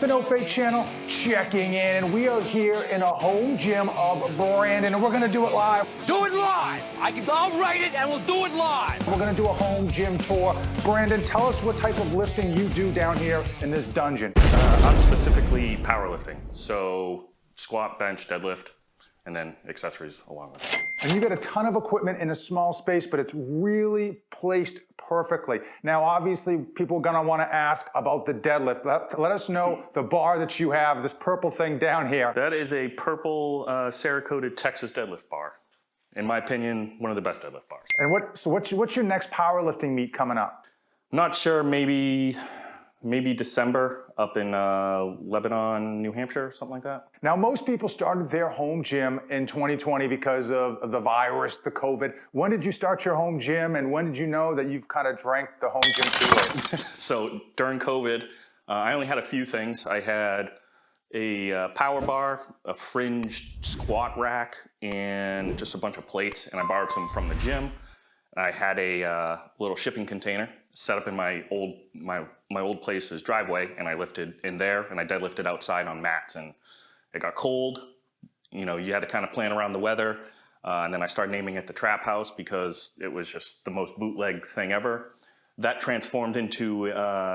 The No Fake channel checking in, and we are here in a home gym of Brandon, and we're gonna do it live. Do it live! I'll write it and we'll do it live! We're gonna do a home gym tour. Brandon, tell us what type of lifting you do down here in this dungeon. I'm specifically powerlifting, so squat, bench, deadlift, and then accessories along with it. And you got a ton of equipment in a small space, but it's really placed perfectly. Now, obviously, people are gonna wanna ask about the deadlift. Let us know the bar that you have, this purple thing down here. That is a purple Cerakoted Texas deadlift bar. In my opinion, one of the best deadlift bars. And what's your next powerlifting meet coming up? Not sure, maybe December up in Lebanon, New Hampshire, something like that. Now, most people started their home gym in 2020 because of the virus, the COVID. When did you start your home gym, and when did you know that you've kind of drank the home gym Kool-Aid? So during COVID, I only had a few things. I had a power bar, a fringed squat rack, and just a bunch of plates, and I borrowed some from the gym. I had a little shipping container set up in my old place's driveway, and I lifted in there, and I deadlifted outside on mats, and it got cold. You know, you had to kind of plan around the weather, and then I started naming it the Trap House because it was just the most bootleg thing ever. That transformed into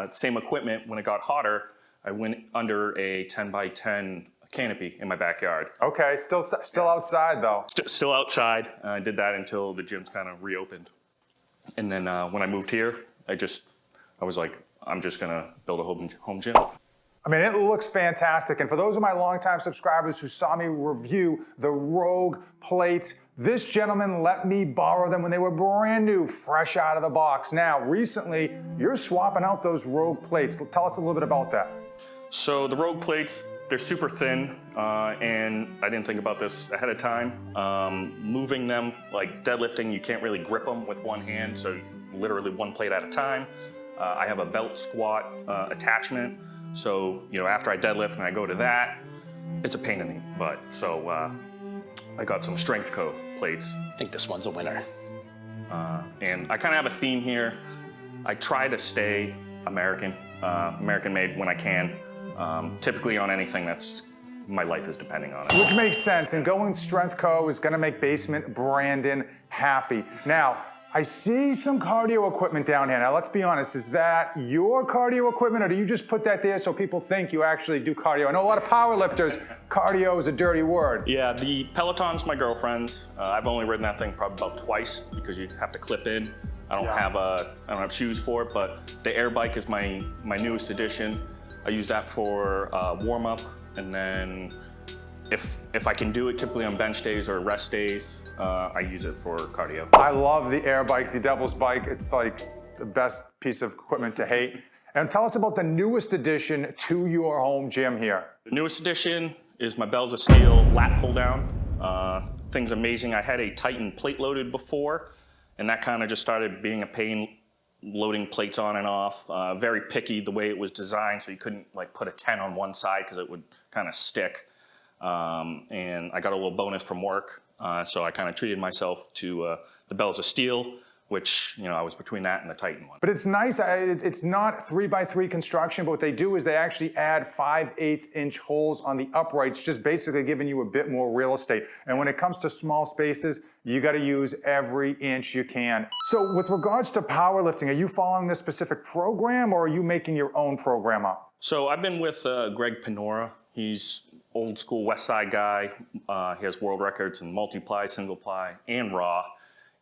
same equipment. When it got hotter, I went under a 10 by 10 canopy in my backyard. Okay, still outside though. Still outside. I did that until the gym's kind of reopened. And then when I moved here, I was like, I'm just gonna build a home gym. I mean, it looks fantastic. And for those of my longtime subscribers who saw me review the Rogue plates, this gentleman let me borrow them when they were brand new, fresh out of the box. Now, recently, you're swapping out those Rogue plates. Tell us a little bit about that. So the Rogue plates, they're super thin, and I didn't think about this ahead of time. Moving them, like deadlifting, you can't really grip them with one hand, so literally one plate at a time. I have a belt squat attachment, so after I deadlift and I go to that, it's a pain in the butt. So I got some Strength Co. plates. I think this one's a winner. And I kind of have a theme here. I try to stay American, American made when I can. Typically on anything that's my life is depending on it. Which makes sense, and going Strength Co. is gonna make Basement Brandon happy. Now, I see some cardio equipment down here. Now, let's be honest, is that your cardio equipment, or do you just put that there so people think you actually do cardio? I know a lot of power lifters, cardio is a dirty word. Yeah, the Peloton's my girlfriend's. I've only ridden that thing probably about twice because you have to clip in. I don't have shoes for it, but the air bike is my newest addition. I use that for warm up, and then if I can do it typically on bench days or rest days, I use it for cardio. I love the air bike, the Devil's Bike. It's like the best piece of equipment to hate. And tell us about the newest addition to your home gym here. The newest addition is my Bells of Steel lat pull down. Thing's amazing. I had a Titan plate loaded before, and that kind of just started being a pain loading plates on and off. Very picky the way it was designed, so you couldn't like put a 10 on one side because it would kind of stick. And I got a little bonus from work, so I kind of treated myself to the Bells of Steel, which I was between that and the Titan one. But it's nice, it's not 3x3 construction, but what they do is they actually add 5/8 inch holes on the uprights, just basically giving you a bit more real estate. And when it comes to small spaces, you gotta use every inch you can. So with regards to powerlifting, are you following this specific program, or are you making your own program up? So I've been with Greg Panora. He's old school West Side guy. He has world records in multiply, single ply, and raw.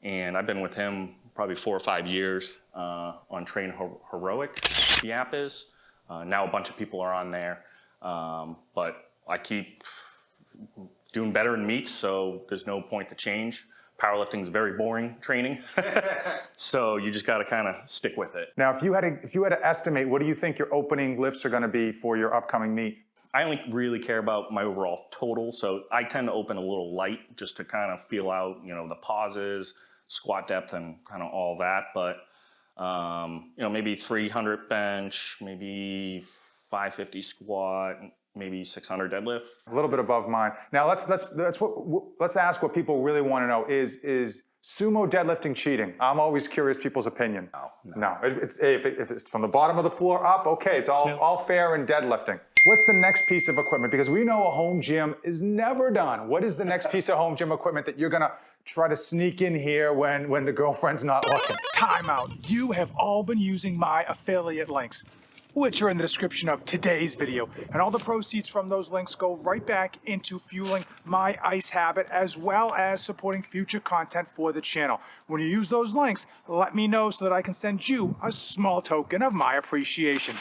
And I've been with him probably 4 or 5 years on Train Heroic, the app is. Now a bunch of people are on there. But I keep doing better in meets, so there's no point to change. Powerlifting is very boring training. So you just gotta kind of stick with it. Now, if you had to estimate, what do you think your opening lifts are gonna be for your upcoming meet? I only really care about my overall total, so I tend to open a little light just to kind of feel out, the pauses, squat depth, and kind of all that. But maybe 300 bench, maybe 550 squat, maybe 600 deadlift. A little bit above mine. Now let's ask what people really want to know. Is sumo deadlifting cheating? I'm always curious people's opinion. No. If it's from the bottom of the floor up, okay, it's all fair in deadlifting. What's the next piece of equipment? Because we know a home gym is never done. What is the next piece of home gym equipment that you're gonna try to sneak in here when the girlfriend's not looking? Time out. You have all been using my affiliate links, which are in the description of today's video. And all the proceeds from those links go right back into fueling my ice habit, as well as supporting future content for the channel. When you use those links, let me know so that I can send you a small token of my appreciation.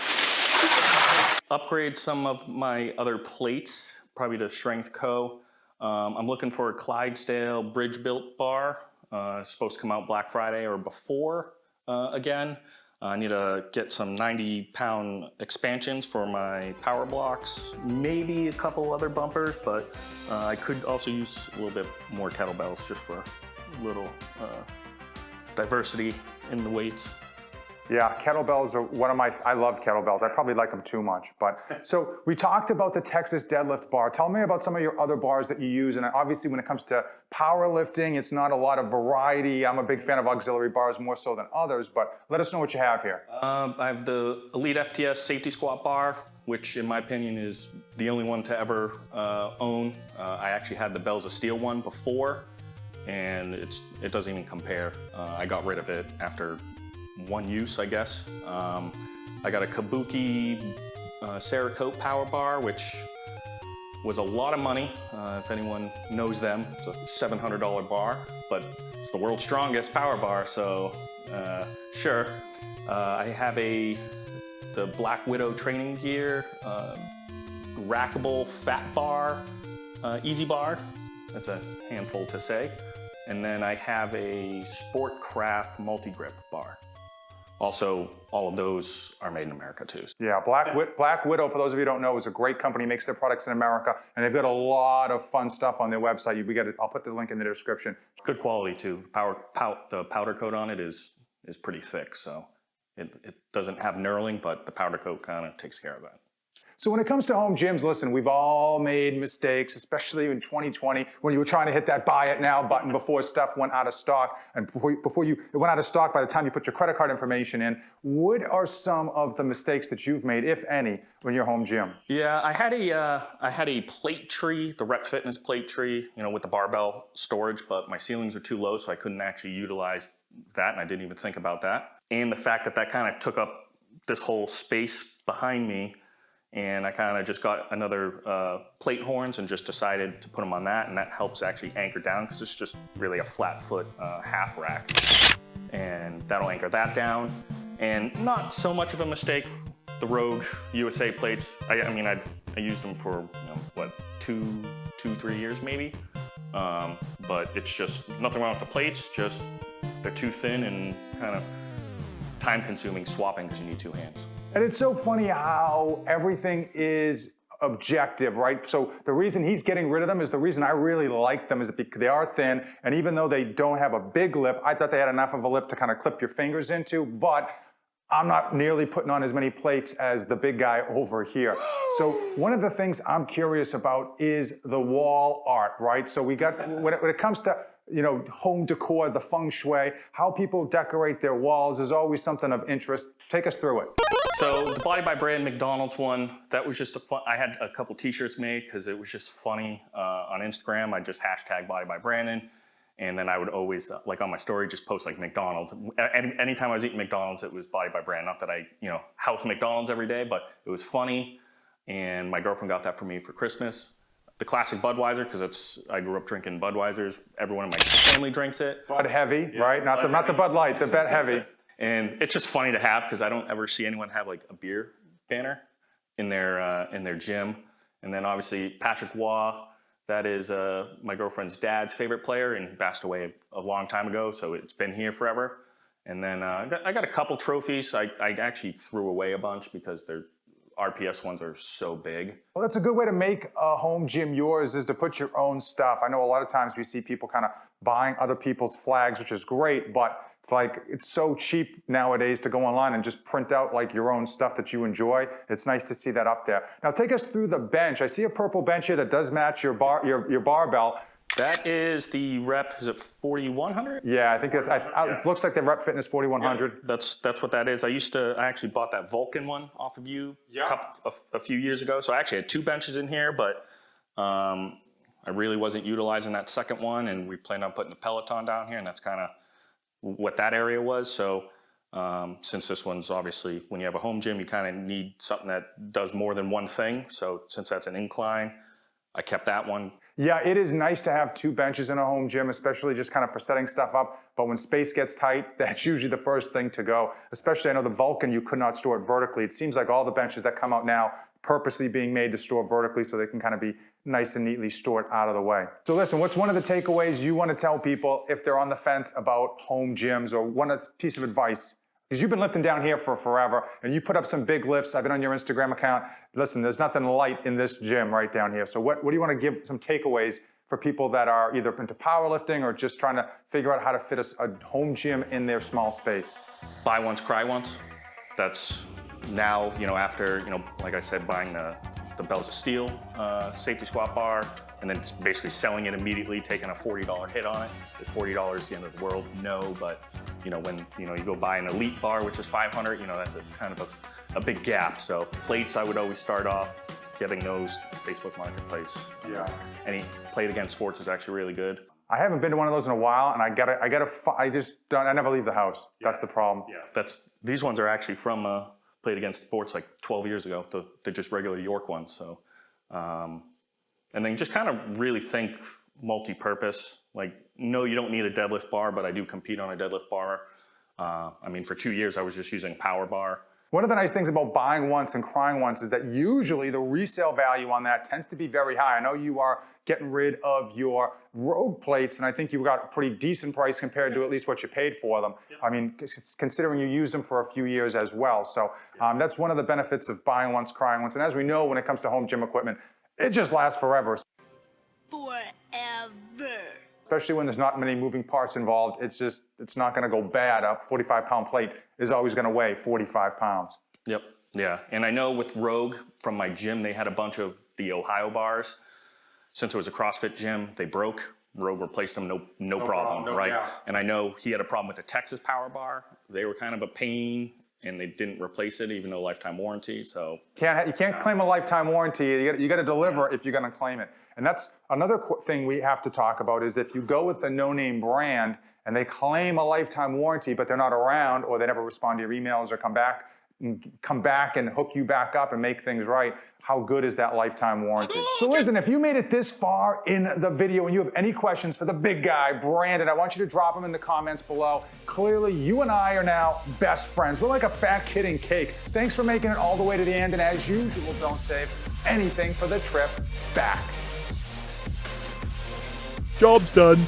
Upgrade some of my other plates, probably to Strength Co. I'm looking for a Clydesdale bridge built bar. It's supposed to come out Black Friday or before again. I need to get some 90-pound expansions for my power blocks, maybe a couple other bumpers, but I could also use a little bit more kettlebells just for a little diversity in the weights. Yeah, kettlebells are I love kettlebells. I probably like them too much. But so we talked about the Texas deadlift bar. Tell me about some of your other bars that you use. And obviously when it comes to powerlifting, it's not a lot of variety. I'm a big fan of auxiliary bars more so than others, but let us know what you have here. I have the Elite FTS safety squat bar, which in my opinion is the only one to ever own. I actually had the Bells of Steel one before, and it doesn't even compare. I got rid of it after one use, I guess. I got a Kabuki Cerakote power bar, which was a lot of money. If anyone knows them, it's a $700 bar, but it's the world's strongest power bar, so sure. I have the Black Widow training gear, rackable fat bar, easy bar. That's a handful to say. And then I have a Sportcraft multi-grip bar. Also, all of those are made in America too. Yeah, Black Widow, for those of you who don't know, is a great company, makes their products in America, and they've got a lot of fun stuff on their website. I'll put the link in the description. Good quality too. The powder coat on it is pretty thick, so it doesn't have knurling, but the powder coat kind of takes care of that. So when it comes to home gyms, listen, we've all made mistakes, especially in 2020 when you were trying to hit that buy it now button before stuff went out of stock. And before it went out of stock by the time you put your credit card information in. What are some of the mistakes that you've made, if any, in your home gym? Yeah, I had a plate tree, the Rep Fitness plate tree, with the barbell storage, but my ceilings are too low, so I couldn't actually utilize that, and I didn't even think about that. And the fact that kind of took up this whole space behind me. And I kind of just got another plate horns and just decided to put them on that, and that helps actually anchor down because it's just really a flat foot half rack, and that'll anchor that down. And not so much of a mistake, the Rogue USA plates. I used them for 2-3 years maybe, but it's just nothing wrong with the plates. Just they're too thin and kind of time-consuming swapping because you need two hands. And it's so funny how everything is objective, right? So the reason he's getting rid of them is the reason I really like them is that they are thin, and even though they don't have a big lip, I thought they had enough of a lip to kind of clip your fingers into, but I'm not nearly putting on as many plates as the big guy over here. So one of the things I'm curious about is the wall art, right? So we got, when it comes to home decor, the feng shui, how people decorate their walls is always something of interest. Take us through it. So the Body by Brand McDonald's one, that was just I had a couple t-shirts made because it was just funny. On Instagram, I just hashtag Body by Brandon. And then I would always, on my story, just post McDonald's. Anytime I was eating McDonald's, it was Body by Brand. Not that I, house McDonald's every day, but it was funny. And my girlfriend got that for me for Christmas. The classic Budweiser, because I grew up drinking Budweisers. Everyone in my family drinks it. Bud Heavy, right? Not the Bud Light, the Bud Heavy. And it's just funny to have because I don't ever see anyone have a beer banner in their gym. And then obviously Patrick Waugh, that is my girlfriend's dad's favorite player, and he passed away a long time ago, so it's been here forever. And then I got a couple trophies. I actually threw away a bunch because their RPS ones are so big. Well, that's a good way to make a home gym yours, is to put your own stuff. I know a lot of times we see people kind of buying other people's flags, which is great, but it's so cheap nowadays to go online and just print out your own stuff that you enjoy. It's nice to see that up there. Now take us through the bench. I see a purple bench here that does match your barbell. That is the rep, is it 4100? Yeah, I think that's, it looks like the Rep Fitness 4100. That's what that is. I actually bought that Vulcan one off of you a few years ago. So I actually had 2 benches in here, but I really wasn't utilizing that second one, and we planned on putting the Peloton down here, and that's kind of what that area was. So since this one's obviously, when you have a home gym, you kind of need something that does more than one thing. So since that's an incline, I kept that one. Yeah, it is nice to have 2 benches in a home gym, especially just kind of for setting stuff up. But when space gets tight, that's usually the first thing to go. Especially, I know the Vulcan, you could not store it vertically. It seems like all the benches that come out now purposely being made to store vertically so they can kind of be nice and neatly stored out of the way. So listen, what's one of the takeaways you want to tell people if they're on the fence about home gyms, or one piece of advice? Because you've been lifting down here for forever, and you put up some big lifts. I've been on your Instagram account. Listen, there's nothing light in this gym right down here. So what do you want to give some takeaways for people that are either into powerlifting or just trying to figure out how to fit a home gym in their small space? Buy once, cry once. That's now, after, like I said, buying the bells of steel safety squat bar, and then basically selling it immediately, taking a $40 hit on it. Is $40 the end of the world? No, but when you go buy an elite bar, which is $500, that's a kind of a big gap. So plates, I would always start off getting those. Facebook Marketplace. Yeah. Any Plate Against Sports is actually really good. I haven't been to one of those in a while, and I never leave the house. Yeah. That's the problem. Yeah. These ones are actually from Plate Against Sports like 12 years ago. They're just regular York ones. So, and then just kind of really think multi-purpose. Like, no, you don't need a deadlift bar, but I do compete on a deadlift bar. For 2 years, I was just using a power bar. One of the nice things about buying once and crying once is that usually the resale value on that tends to be very high. I know you are getting rid of your Rogue plates, and I think you got a pretty decent price compared to at least what you paid for them. Yep. Considering you use them for a few years as well. So that's one of the benefits of buying once, crying once. And as we know, when it comes to home gym equipment, it just lasts forever. Forever. Especially when there's not many moving parts involved, it's not gonna go bad. A 45-pound plate is always gonna weigh 45 pounds. Yep, yeah. And I know with Rogue, from my gym, they had a bunch of the Ohio bars. Since it was a CrossFit gym, they broke. Rogue replaced them, no problem, right? Yeah. And I know he had a problem with the Texas Power Bar. They were kind of a pain, and they didn't replace it, even though lifetime warranty, so. You can't claim a lifetime warranty. You got to deliver if you're going to claim it. And that's another thing we have to talk about, is if you go with the no-name brand and they claim a lifetime warranty, but they're not around, or they never respond to your emails or come back and hook you back up and make things right, how good is that lifetime warranty? So listen, if you made it this far in the video and you have any questions for the big guy, Brandon, I want you to drop them in the comments below. Clearly, you and I are now best friends. We're like a fat kid in cake. Thanks for making it all the way to the end, and as usual, don't save anything for the trip back. Job's done.